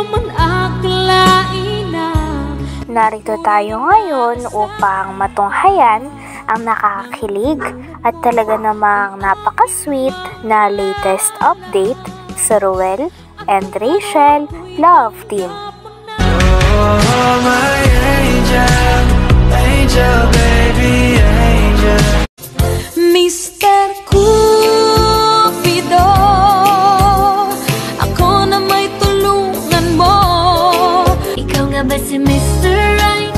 man akalain na. Narito tayo ngayon upang matunghayan ang nakakakilig at talaga namang napaka-sweet na latest update sa Ruel and Rachel Love Team. Oh, my angel, angel, baby, angel. Mr. Cupido, ako na may tulungan mo. Ikaw nga ba si Mr. Right?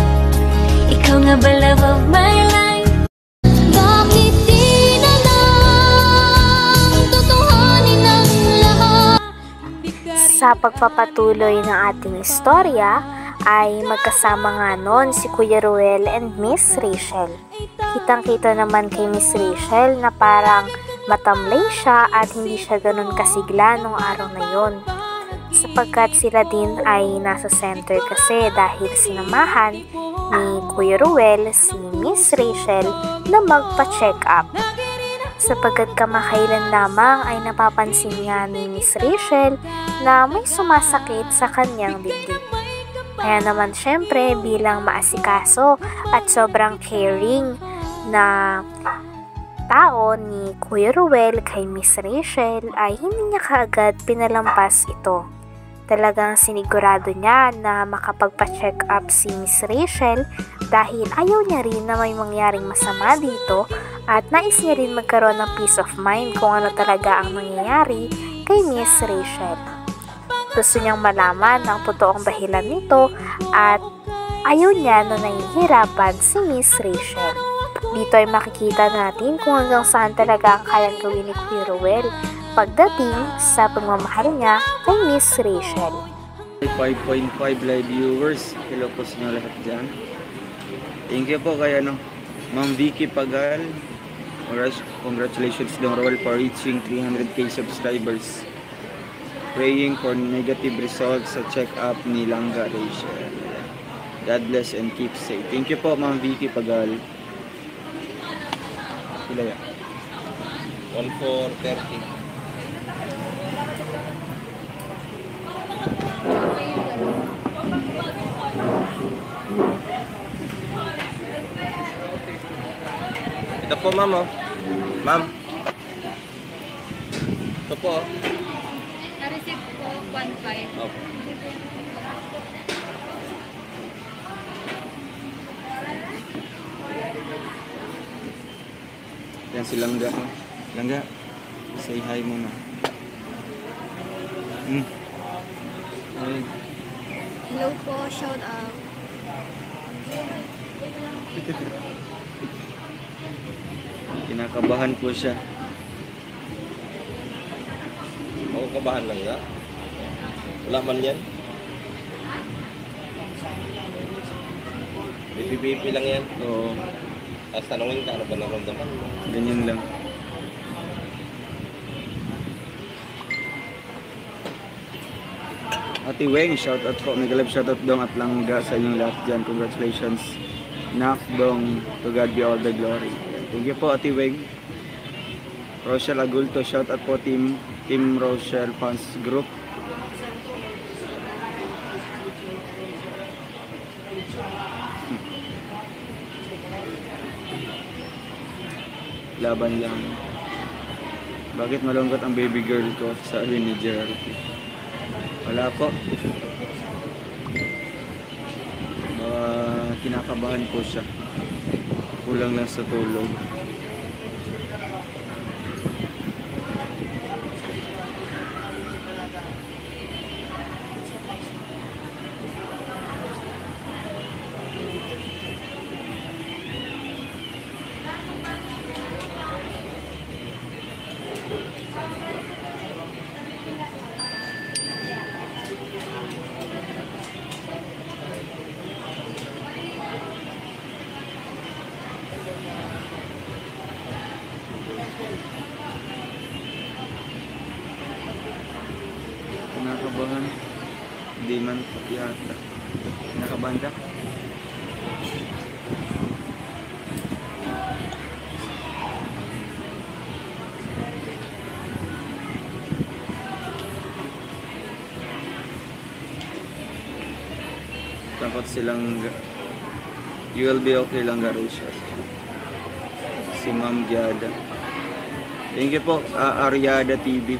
Ikaw nga ba love of my life? Bakit di na lang tutuhanin ang lahat? Sa pagpapatuloy ng ating istorya, ay magkasama nga noon si Kuya Ruel and Miss Rachel. Kitang-kita naman kay Miss Rachel na parang matamlay siya at hindi siya ganun kasigla nung araw na yon. Sapagkat sila din ay nasa center kasi dahil sinamahan ni Kuya Ruel si Miss Rachel na magpa-check up. Sapagkat kamakailan lamang ay napapansin nga ni Miss Rachel na may sumasakit sa kanyang dibdib. Kaya naman syempre bilang maasikaso at sobrang caring na tao ni Kuya Ruel kay Miss Rachel ay hindi niya kaagad pinalampas ito. Talagang sinigurado niya na makapagpa-check up si Miss Rachel dahil ayaw niya rin na may mangyaring masama dito at nais niya rin magkaroon ng peace of mind kung ano talaga ang nangyayari kay Miss Rachel. Gusto niyang malaman ang totoong dahilan nito at ayaw niya na nahihirapan si Miss Rachel. Dito ay makikita natin kung hanggang saan talaga ang kayang gawin ni Kuya Ruel pagdating sa pagmamahal niya kay Miss Rachel. 5.5 live viewers, hello po sa inyo lahat dyan. Thank you po kay Ma'am Vicky Pagal. Congratulations Dong Ruel for reaching 300k subscribers. Praying for negative results sa check-up ni Langga Rachel. God bless and keep safe. Thank you po, Ma'am Vicky Pagal. Pila yan? 1430. Ito po, ma'am, oh. Ma'am. Ito po, oh. Na-receive po 1.5. Okay. Yan si Langga. Langga, say hi muna. Hi. Hello po, shout out. Kinakabahan po siya. Ako kabahan lang ya. Wala man yan. Bibi lang yan. Oo, Tapos tanongin ka, ano ba naramdaman mo? ganyan lang. Ate Weng, shoutout po. Mega live shoutout dong at Langga sa inyong lahat dyan. Congratulations. Nak dong, to God be all the glory. Thank you po, Ate Weng. Rochelle Agulto, shoutout po Team Rochelle Fans Group. Laban lang. Bakit malungkot ang baby girl ko? Sabi ni Gerald. Wala po. Kinakabahan po siya. Kulang lang sa tulog. Kinakabahan. Hindi man yata. Kinakabahan ka? Dapat silang you will be okay lang garo siya. Si Ma'am Giada. Thank you po, Ariada TV.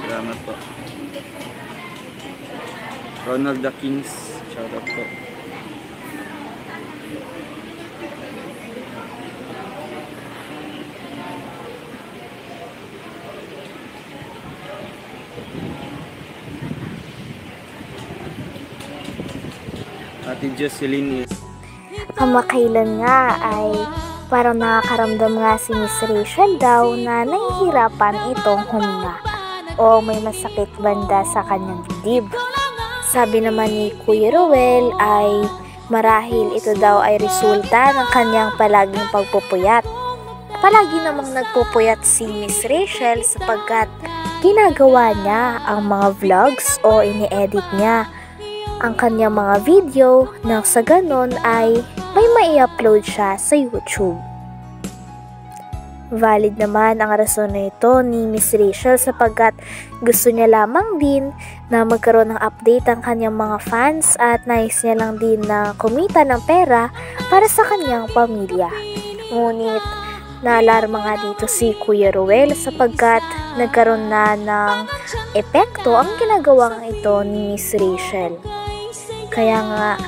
Salamat po. Ronald the Kings, shout out po. Ate Jocelyn. Kamakailan nga ay parang nakakaramdam nga si Miss Rachel daw na nahihirapan itong huminga o may masakit banda sa kanyang dibdib. Sabi naman ni Kuya Ruel ay marahil ito daw ay resulta ng kanyang palaging pagpupuyat. Palagi namang nagpupuyat si Miss Rachel sapagkat ginagawa niya ang mga vlogs o ini-edit niya ang kanyang mga video nang sa ganon ay may mai-upload siya sa YouTube. Valid naman ang rason na ito ni Miss Rachel sapagkat gusto niya lamang din na magkaroon ng update ang kanyang mga fans at nais niya lang din na kumita ng pera para sa kanyang pamilya. Ngunit naalarma nga dito si Kuya Ruel sapagkat nagkaroon na ng epekto ang ginagawang ito ni Miss Rachel. Kaya nga,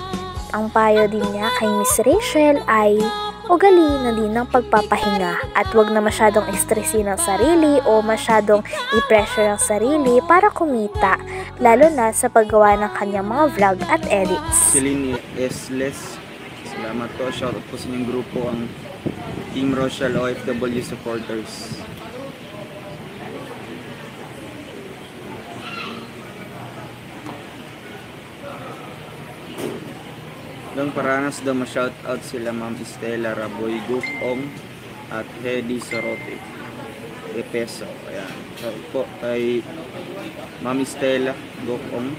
ang payo din niya kay Miss Rachel ay ugaliin na din ng pagpapahinga at wag na masyadong estresin ang sarili o masyadong i-pressure ang sarili para kumita, lalo na sa paggawa ng kanyang mga vlog at edits. Celine Esles, salamat po. Shoutout po sa inyong grupo, ang Team Rochelle OFW supporters. Dang paranas daw ma-shoutout sila Ma'am Estela Raboy Gupong at Hedy Sorote de Peso. Ayan. Shoutout po kay Ma'am Estela Gupong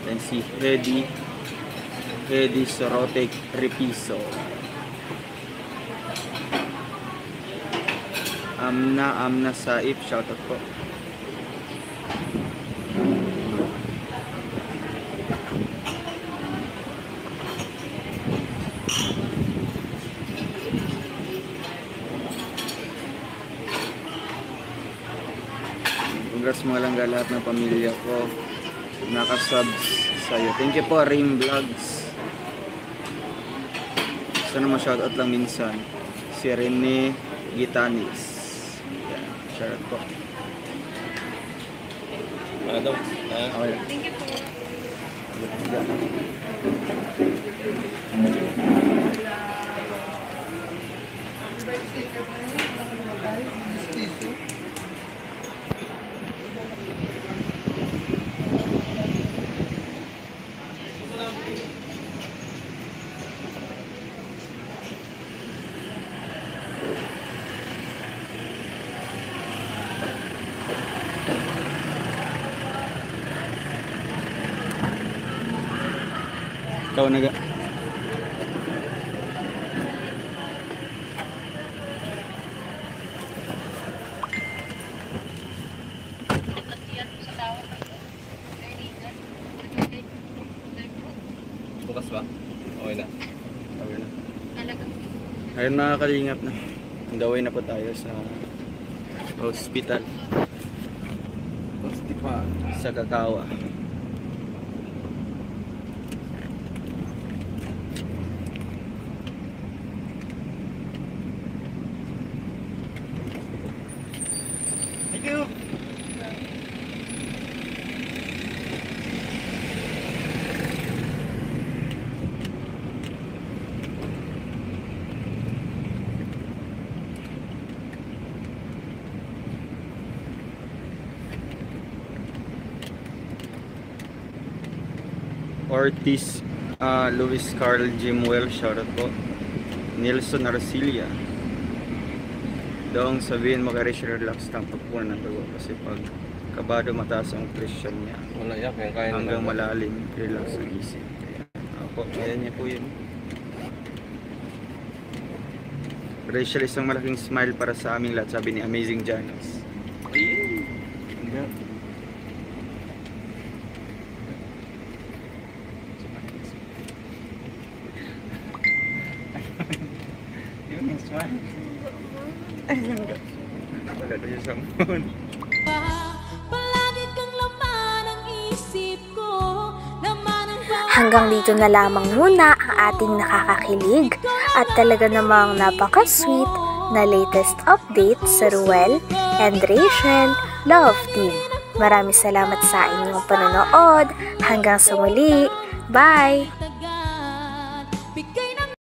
and si Hedy Sorote Repiso. Amna Saip, shoutout po. Congrats mga langga lahat ng pamilya ko nakasubs sa'yo. Thank you po, Rim Vlogs. Sana ma-shoutout lang minsan si Rene Gitanis. Yan, shoutout po. Ano daw? Okay. Thank you po. Ikaw naga. Bukas ba? Okay na. Okay na. Talaga. Ayun mga kalingap na. Andaway na po tayo sa hospital. Sa Kakawa. Thank you. Ortiz, Luis Carl Jimwell, shoutout po. Nelson Arcilia. Doong sabihin mo kay relax lang pagpunan ng dugo kasi pag kabado mataas ang presyon niya. Wala yak, yung kaya Hanggang malalim, relax ang isip. Opo, ayan niya po yun. Rachel, isang malaking smile para sa aming lahat, sabi ni Amazing Janos. Smile. Ayun ka. Wala na siya sa moon. Hanggang dito na lamang muna ang ating nakakakilig at talaga namang napaka-sweet na latest update sa Ruel and Rachel Love Team. Maraming salamat sa inyong panonood. Hanggang sa muli. Bye!